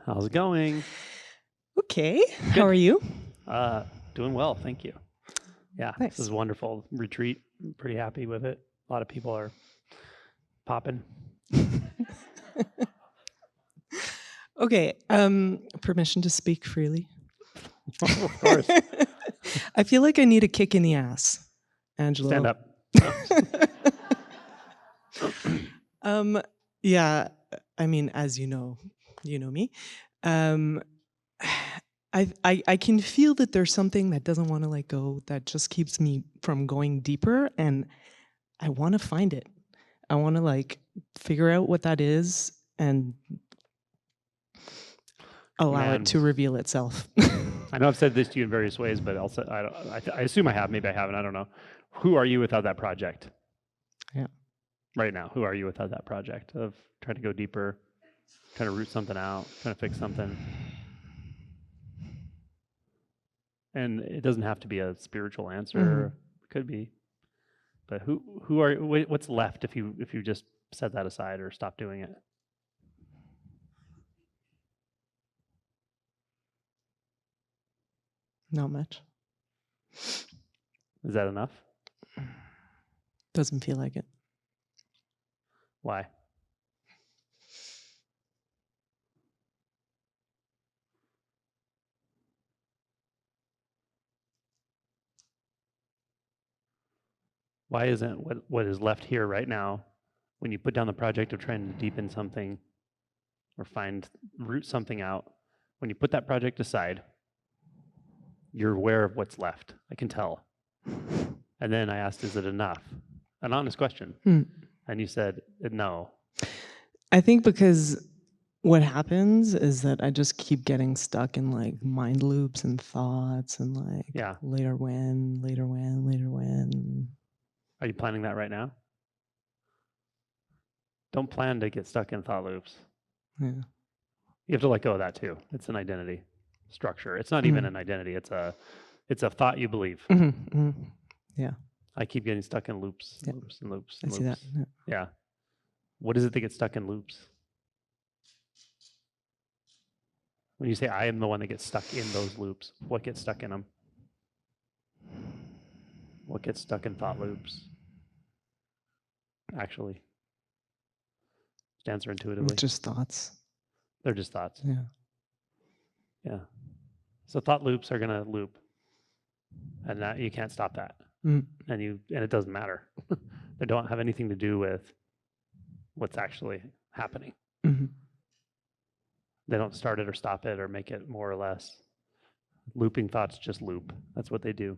How's it going? Okay. How are you? Doing well, thank you. Yeah, Nice. This is a wonderful retreat. I'm pretty happy with it. A lot of people are popping. Okay. Permission to speak freely. Of course. I feel like I need a kick in the ass, Angelo. Stand up. Yeah. I mean, as you know me. I can feel that there's something that doesn't want to let go, that just keeps me from going deeper, and I want to find it. I want to figure out what that is and allow it to reveal itself. I know I've said this to you in various ways, but also I assume I have. Maybe I haven't. I don't know. Who are you without that project? Yeah. Right now, who are you without that project of trying to go deeper, trying to root something out, trying to fix something? And it doesn't have to be a spiritual answer. Mm-hmm. It could be. But who are? What's left if you just set that aside or stop doing it? Not much. Is that enough? Doesn't feel like it. Why? Why isn't what is left here right now, when you put down the project of trying to deepen something or root something out, when you put that project aside, you're aware of what's left. I can tell. And then I asked, is it enough? An honest question. And you said, no. I think because what happens is that I just keep getting stuck in mind loops and thoughts and later when. Are you planning that right now? Don't plan to get stuck in thought loops. Yeah. You have to let go of that too. It's an identity structure. It's not even an identity. It's a thought you believe. Yeah. I keep getting stuck in loops, loops and loops and I see loops. that. Yeah. What is it that gets stuck in loops? When you say I am the one that gets stuck in those loops, what gets stuck in them? What gets stuck in thought loops? Actually, just answer intuitively. Just thoughts. They're just thoughts. Yeah. Yeah. So thought loops are going to loop, and that you can't stop that. And it doesn't matter. They don't have anything to do with what's actually happening. They don't start it or stop it or make it more or less. Looping thoughts just loop. That's what they do.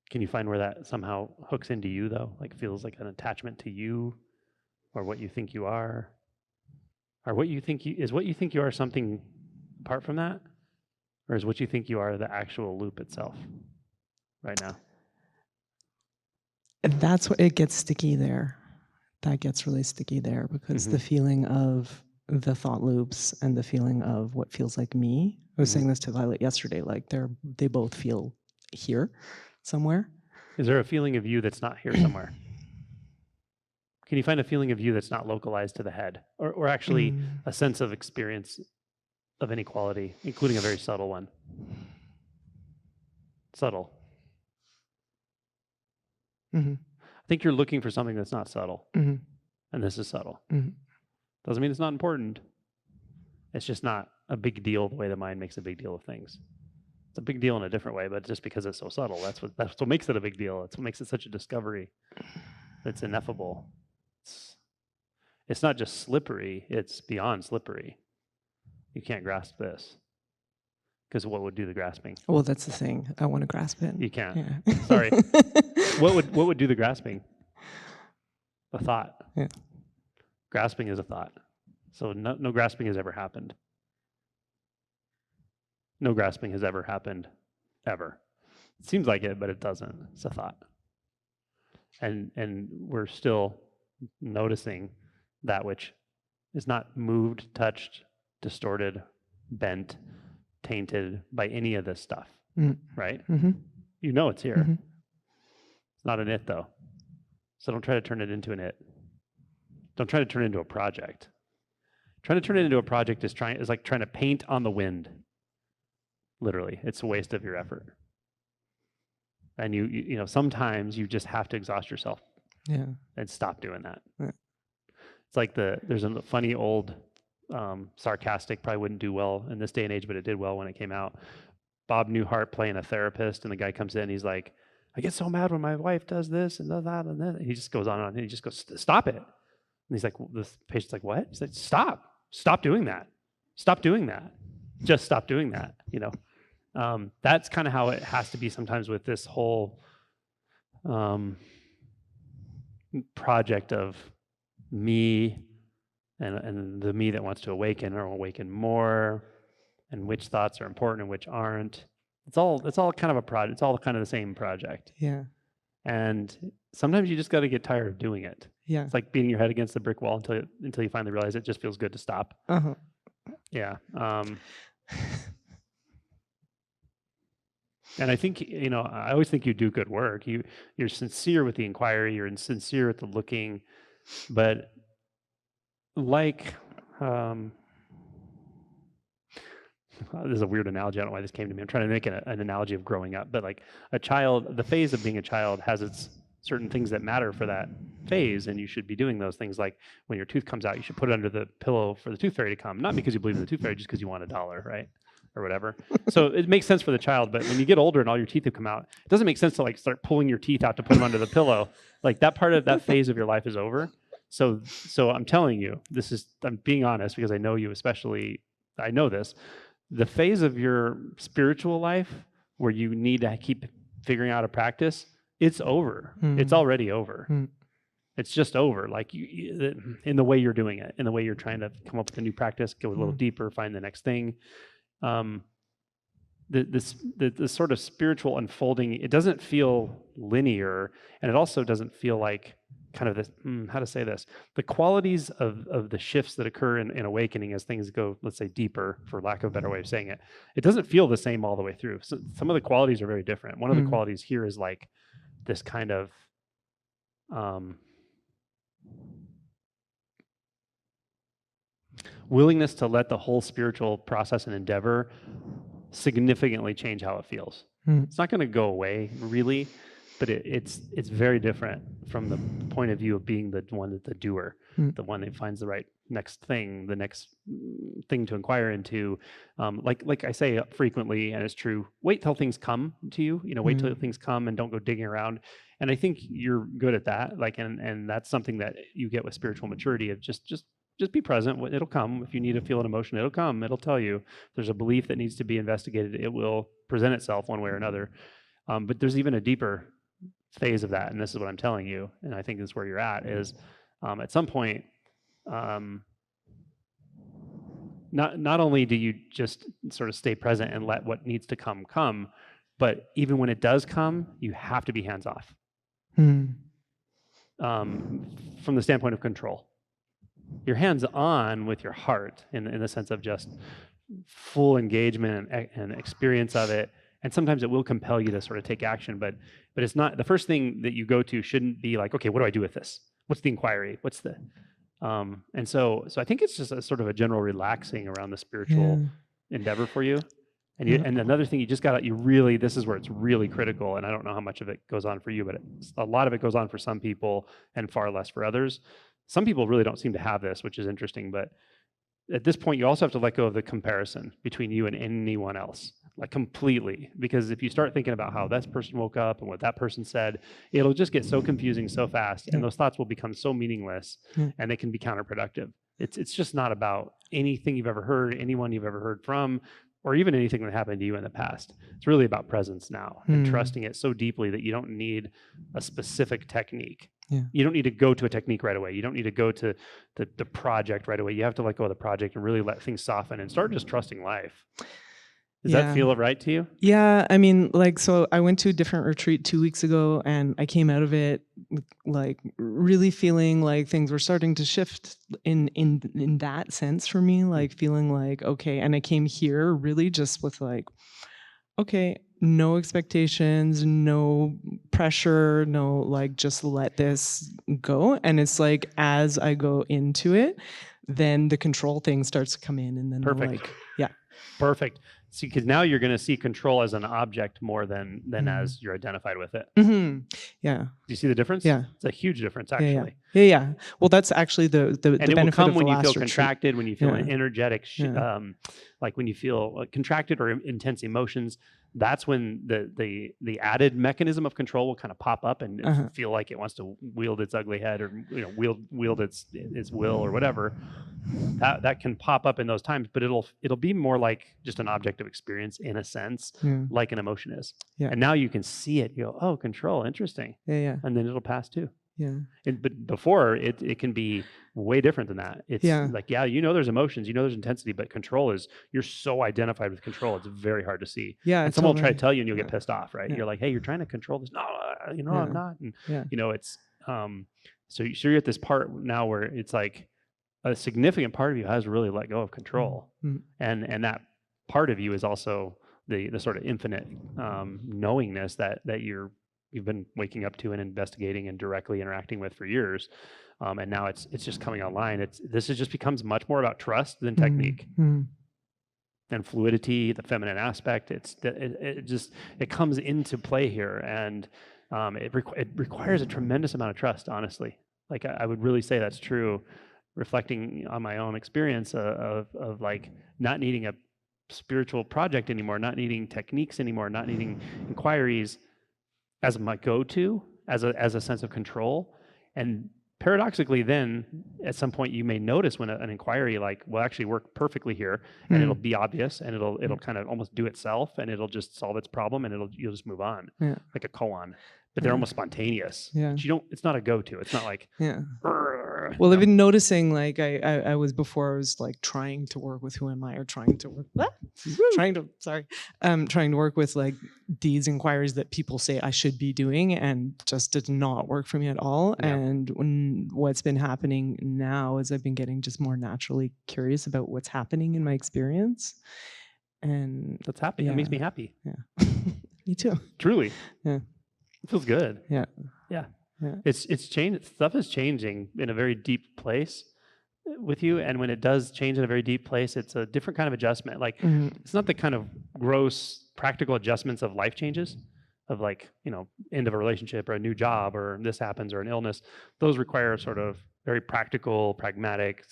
Can you find where that somehow hooks into you, though? Feels like an attachment to you, or what you think you are, or what you think you are something apart from that, or is what you think you are the actual loop itself right now? That's what it gets sticky there. That gets really sticky there because the feeling of the thought loops and the feeling of what feels like me. I was saying this to Violet yesterday. They both feel here somewhere. Is there a feeling of you that's not here somewhere? Can you find a feeling of you that's not localized to the head, or actually a sense of experience of any quality, including a very subtle one? Subtle. I think you're looking for something that's not subtle, and this is subtle. Doesn't mean it's not important. It's just not a big deal the way the mind makes a big deal of things. It's a big deal in a different way, but just because it's so subtle, that's what makes it a big deal. It's what makes it such a discovery. It's ineffable. It's not just slippery, it's beyond slippery. You can't grasp this. Because what would do the grasping? Well, that's the thing. I want to grasp it. You can't. Yeah. Sorry. What would do the grasping? A thought. Yeah. Grasping is a thought. So no grasping has ever happened. No grasping has ever happened, ever. It seems like it, but it doesn't. It's a thought. And we're still noticing that which is not moved, touched, distorted, bent, tainted by any of this stuff, right? You know it's here. It's not an it, though. So don't try to turn it into an it. Don't try to turn it into a project. Trying to turn it into a project is like trying to paint on the wind. Literally, it's a waste of your effort. And you know, sometimes you just have to exhaust yourself. Yeah. And stop doing that. Yeah. It's like there's a funny old, sarcastic, probably wouldn't do well in this day and age, but it did well when it came out. Bob Newhart playing a therapist, and the guy comes in, he's like, I get so mad when my wife does this and does that and that. And he just goes on and he just goes, stop it. And he's like, the patient's like, what? He's like, stop doing that. Stop doing that. Just stop doing that. You know, that's kind of how it has to be sometimes with this whole project of me and the me that wants to awaken or awaken more, and which thoughts are important and which aren't. It's all kind of a project. It's all kind of the same project. Yeah. And sometimes you just got to get tired of doing it. Yeah. It's like beating your head against the brick wall until you finally realize it just feels good to stop. Uh-huh. Yeah. And I think, you know, I always think you do good work. You're sincere with the inquiry. You're sincere with the looking. But like, this is a weird analogy. I don't know why this came to me. I'm trying to make an analogy of growing up. But like a child, the phase of being a child has its certain things that matter for that phase, and you should be doing those things. Like when your tooth comes out, you should put it under the pillow for the tooth fairy to come. Not because you believe in the tooth fairy, just because you want $1, right? Or whatever. So it makes sense for the child, but when you get older and all your teeth have come out, it doesn't make sense to like start pulling your teeth out to put them under the pillow. Like that part of that phase of your life is over. So I'm telling you, I'm being honest because I know you, especially, I know this. The phase of your spiritual life where you need to keep figuring out a practice, it's over. It's already over. It's just over. Like in the way you're doing it, in the way you're trying to come up with a new practice, go a little deeper, find the next thing. The sort of spiritual unfolding, it doesn't feel linear, and it also doesn't feel like kind of this, how to say this, the qualities of the shifts that occur in awakening as things go, let's say, deeper, for lack of a better way of saying it, it doesn't feel the same all the way through. So some of the qualities are very different. One of the qualities here is like this kind of willingness to let the whole spiritual process and endeavor significantly change how it feels. It's not going to go away, really, but it's very different from the point of view of being the one that's the doer, the one that finds the right next thing, the next thing to inquire into. Like I say frequently, and it's true, wait till things come to you. You know, wait till things come and don't go digging around. And I think you're good at that. Like, and that's something that you get with spiritual maturity of just be present. It'll come. If you need to feel an emotion, it'll come. It'll tell you. If there's a belief that needs to be investigated, it will present itself one way or another. But there's even a deeper phase of that, and this is what I'm telling you, and I think this is where you're at, is at some point, not only do you just sort of stay present and let what needs to come, but even when it does come, you have to be hands-off. From the standpoint of control. You're hands-on with your heart in the sense of just full engagement and experience of it. And sometimes it will compel you to sort of take action, but it's not, the first thing that you go to shouldn't be like, okay, what do I do with this? What's the inquiry? What's the, and so I think it's just a sort of a general relaxing around the spiritual endeavor for you. And and another thing, this is where it's really critical, and I don't know how much of it goes on for you, but a lot of it goes on for some people and far less for others. Some people really don't seem to have this, which is interesting, but at this point, you also have to let go of the comparison between you and anyone else, like completely. Because if you start thinking about how this person woke up and what that person said, it'll just get so confusing so fast, and those thoughts will become so meaningless, and they can be counterproductive. It's just not about anything you've ever heard, anyone you've ever heard from, or even anything that happened to you in the past. It's really about presence now and trusting it so deeply that you don't need a specific technique. You don't need to go to a technique right away. You don't need to go to the project right away. You have to let go of the project and really let things soften and start just trusting life. Does that feel right to you? Yeah, I mean, like, so I went to a different retreat 2 weeks ago, and I came out of it like really feeling like things were starting to shift in that sense for me, like feeling like, okay, and I came here really just with like, okay, no expectations, no pressure, no like just let this go. And it's like as I go into it, then the control thing starts to come in, and then Perfect. like, yeah. Perfect. See, because now you're going to see control as an object more than as you're identified with it. Mm-hmm. Yeah. Do you see the difference? Yeah. It's a huge difference, actually. Yeah. Well, that's actually the and it benefit will come of the when you last feel retreat. contracted, when you feel energetic, like when you feel contracted or intense emotions. That's when the added mechanism of control will kind of pop up and feel like it wants to wield its ugly head, or wield its will or whatever. That can pop up in those times, but it'll be more like just an object of experience in a sense, like an emotion is. And now you can see it. You go, oh, control, interesting. And then it'll pass too. But before it can be way different than that. It's like, there's emotions, there's intensity, but control is, you're so identified with control, it's very hard to see. And someone will try to tell you and you'll get pissed off, right? You're like, hey, you're trying to control this. No, I'm not. And it's so you're at this part now where it's like a significant part of you has really let go of control. And that part of you is also the sort of infinite knowingness that you've been waking up to and investigating and directly interacting with for years, and now it's just coming online. This just becomes much more about trust than technique and fluidity, the feminine aspect. It comes into play here, and it requires a tremendous amount of trust. Honestly, like I would really say that's true. Reflecting on my own experience of like not needing a spiritual project anymore, not needing techniques anymore, not needing inquiries as my go-to, as a sense of control. And paradoxically, then at some point you may notice when an inquiry will actually work perfectly here, and it'll be obvious, and it'll kind of almost do itself, and it'll just solve its problem, and you'll just move on, like a koan. But they're almost spontaneous. But it's not a go-to. It's not like Well, I've been noticing, like I was before, I was like trying to work with who am I, or trying to work trying to work with like these inquiries that people say I should be doing, and just did not work for me at all. And what's been happening now is I've been getting just more naturally curious about what's happening in my experience, and that's happy. It makes me happy. Me too. Truly. It feels good. Yeah. It's changed. Stuff is changing in a very deep place with you, and when it does change in a very deep place, it's a different kind of adjustment. Like it's not the kind of gross practical adjustments of life changes, of like end of a relationship or a new job or this happens or an illness. Those require sort of very practical, pragmatic,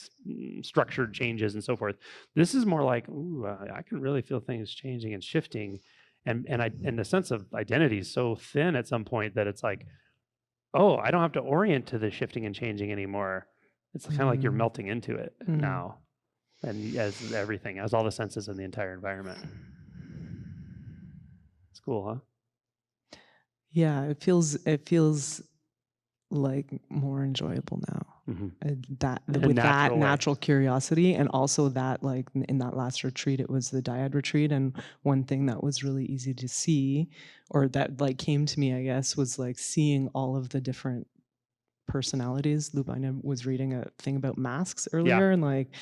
structured changes and so forth. This is more like, I can really feel things changing and shifting, and the sense of identity is so thin at some point that it's like, oh, I don't have to orient to the shifting and changing anymore. It's kind of like you're melting into it now, and as everything, as all the senses in the entire environment. It's cool, huh? Yeah, it feels like more enjoyable now. With that natural curiosity, and also that, like in that last retreat, it was the dyad retreat, and one thing that was really easy to see, or that like came to me, I guess, was like seeing all of the different personalities. Lubina was reading a thing about masks earlier, and like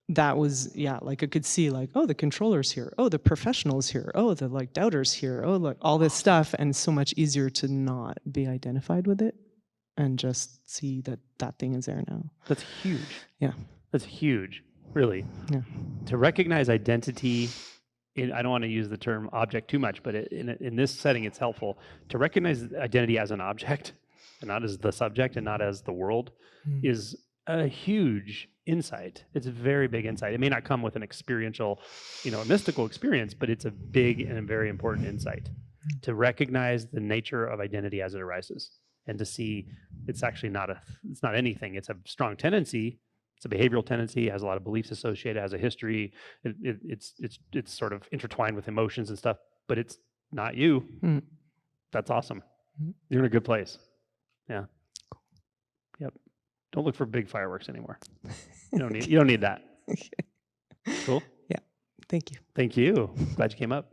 that was like I could see like, oh, the controller's here, oh, the professional's here, oh, the like doubters here, oh, like all this stuff, and so much easier to not be identified with it and just see that thing is there now. That's huge. Yeah, that's huge, really. Yeah, to recognize identity. I don't want to use the term object too much, but in this setting, it's helpful to recognize identity as an object, and not as the subject, and not as the world, is a huge insight. It's a very big insight. It may not come with an experiential, a mystical experience, but it's a big and a very important insight to recognize the nature of identity as it arises, and to see it's actually it's not anything. It's a strong tendency. It's a behavioral tendency. It has a lot of beliefs associated. It has a history. It's sort of intertwined with emotions and stuff. But it's not you. That's awesome. You're in a good place. Yeah. Yep. Don't look for big fireworks anymore. You don't need that. Cool. Yeah. Thank you. Thank you. Glad you came up.